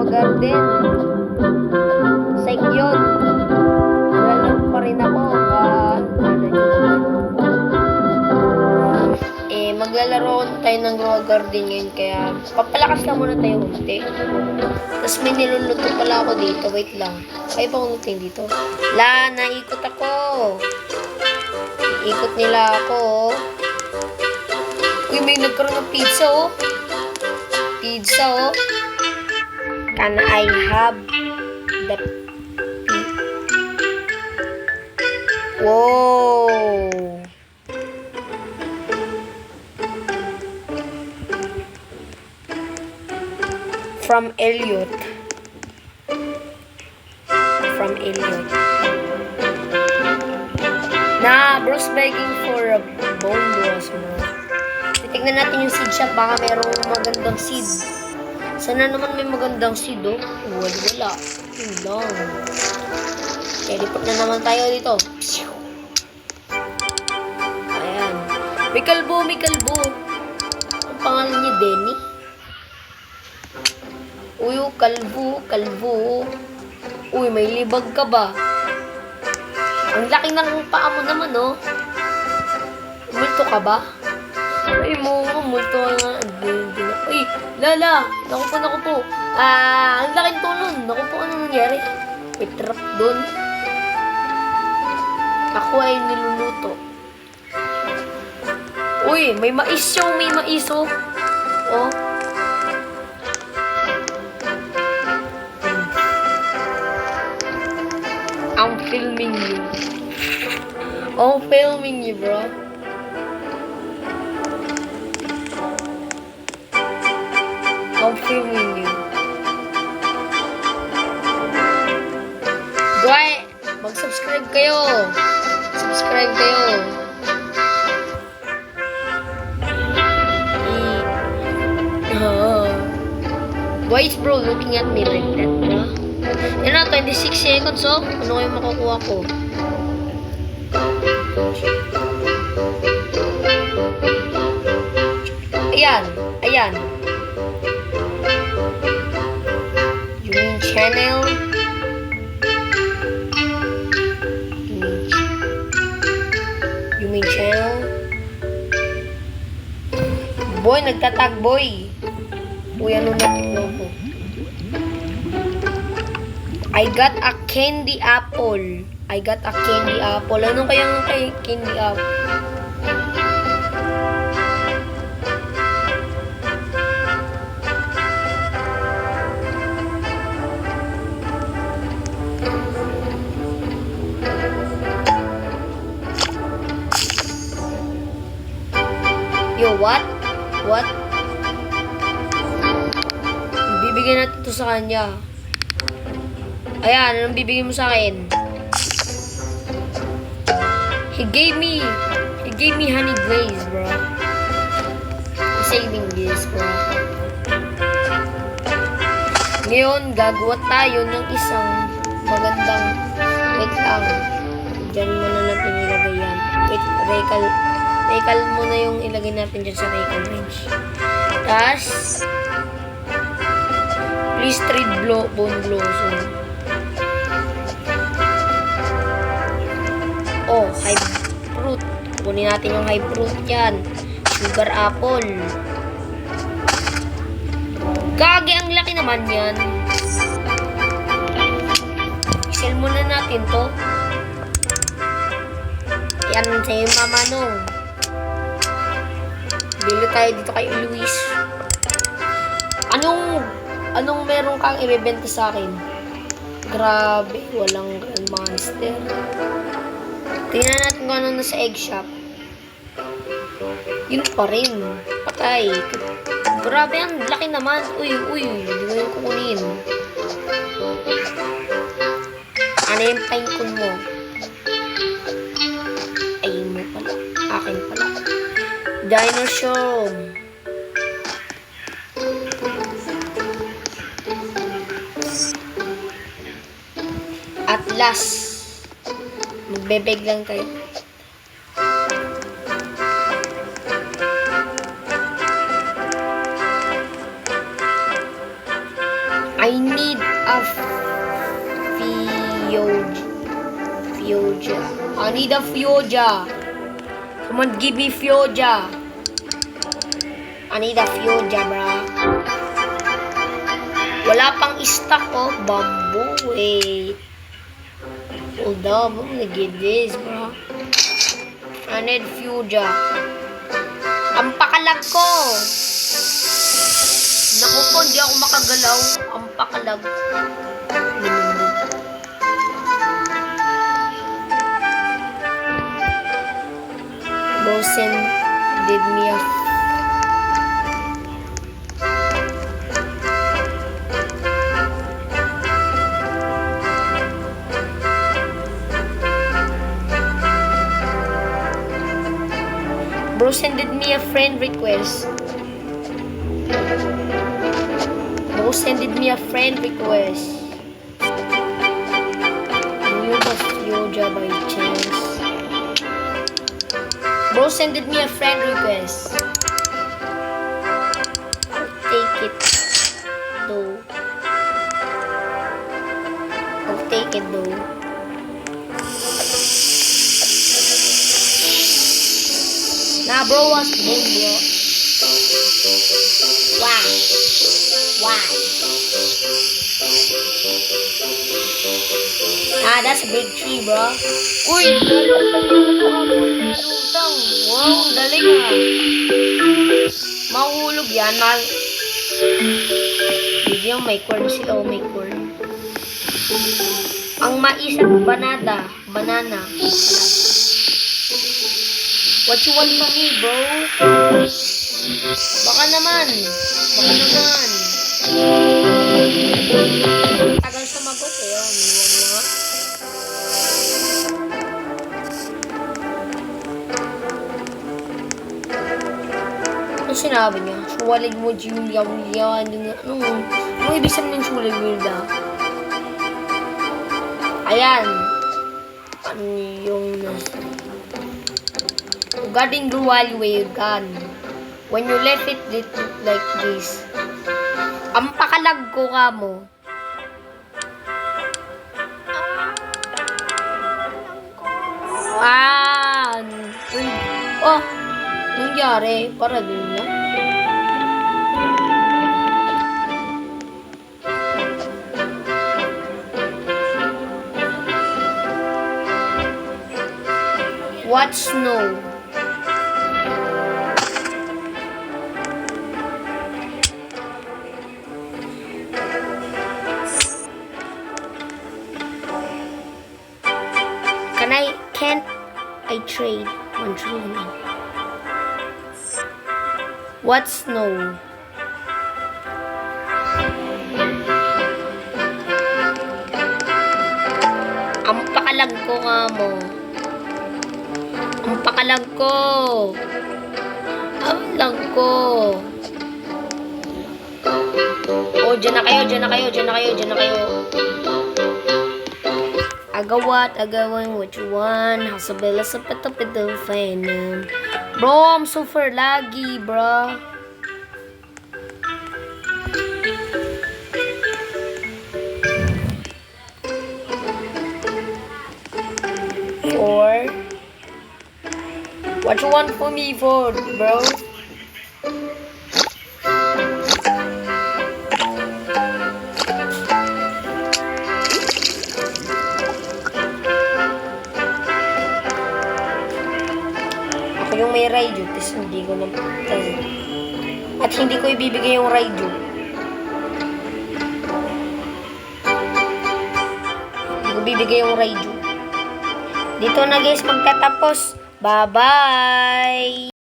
Aqua Garden. Psych yun. Lalaro pa rin ako. Maglalaro tayo ng Aqua Garden ngayon. Kaya papalakas lang muna tayo unti. Tapos may niluluto pala ako dito. Wait lang. Ay pa unutin dito. Naikot ako. Ikot nila ako. Uy, may nagkaroon ng pizza, oh. Pizza, oh. Can I have the Wow! From Elliot. From Elliot. Bruce begging for a bone broth, bro. Titignan natin yung seed shop. Baka merong magandang seed. Sana naman may magandang seed, oh. Wala. Yun lang. Teleport na naman tayo dito. Ayan. May kalbo. Ang pangalan niya, Denny. Uy, kalbo. Uy, may libag ka ba? Ang laki ng paa mo naman, oh. Multo ka ba? Ay, multo nga. Uy, Lala. Naku po. Ang laking tulon. Naku po, ano nangyari? May trap doon. Ako ay niluluto. Uy, may mais siya. May mais, oh. Oh. I'm filming you. I'm filming you, bro. I'm filming you. Mag-subscribe kayo. Subscribe kayo. Why is bro looking at me like that, bro? Yan na, 26 seconds, oh. Ano kayo makukuha ko? Ayan. Yung channel. Yung channel. Boy, nagtatag, boy. Uy, ano na po? I got a candy apple. Ano kayang candy apple? Yo, what? Bibigyan natin ito sa kanya. Ayan, anong bibigyan mo sa akin? He gave me honey glaze, bro. I'm saving this, bro. Ngayon, gagawa tayo ng isang magandang, wait lang. Diyan muna natin ilagay yan. Wait, Recal muna yung ilagay natin dyan sa Recal range. Tapos, please trade bone blossom. Oh, high fruit. Kunin natin yung high fruit yan. Sugar apple. Gagi, ang laki naman yan. I-sell muna natin to. Yan sa'yo, Mama Nong. Bili tayo dito kay Luis. Anong meron kang ibebenta sa akin? Grabe, walang Grand Monster. Tingnan natin kung ano nasa egg shop. Yun pa rin. Patay. Grabe, ang laki naman. Uy. Hindi mo yung kukunin. Ano yung pinecone mo? Ay mo pala. Akin pala. Dinosaur. Atlas. Magbebeg lang kayo. I need a Fioja. I need a Fioja. Someone give me Fioja. I need a Fioja, bro. Wala pang stock, oh. Bamboo, wait. Hold up, I'm gonna get this, bro. I need Fioja. Ang pakalag ko. Naku po, hindi ako makagalaw. Ang pakalag. Bosen did me a Bro sended me a friend request. Bro sended me a friend request. You have Fioja by chance. Bro sended me a friend request. I'll take it though. I'll take it though. Nah, bro, what's good, bro? Wow. Wow. Ah, that's a big tree, bro. Uy, wow, galing ah. Mahulog yan, Hindi yung may corn sila, may corn. Ang mais at banana. What you want from me, bro? Baka naman. Tagal sumagot eh. Iniwan mo nga. Ano sinabi niya? Suwalig mo, Julia. Ano ibig sabihin ng suwalig mo, Julia? Ayan. Ano yung regarding the while gun. When you left it like this. Ang pakalag ko ka mo. Oh, nangyari. Para din lang. What snow? Can't I trade 1 trillion? What snow? Ang pakalag ko nga mo. Ang pakalag ko. Ang lang ko. Oh, dyan na kayo. Agawan, what you want? Hasabela sa patapidal phenom. Bro, I'm super laggy, bro. Or what you want from me for, bro? Yung may Raiju, tapos hindi ko at hindi ko ibibigay yung Raiju. Hindi ko bibigay yung Raiju. Dito na guys magtatapos. Bye-bye!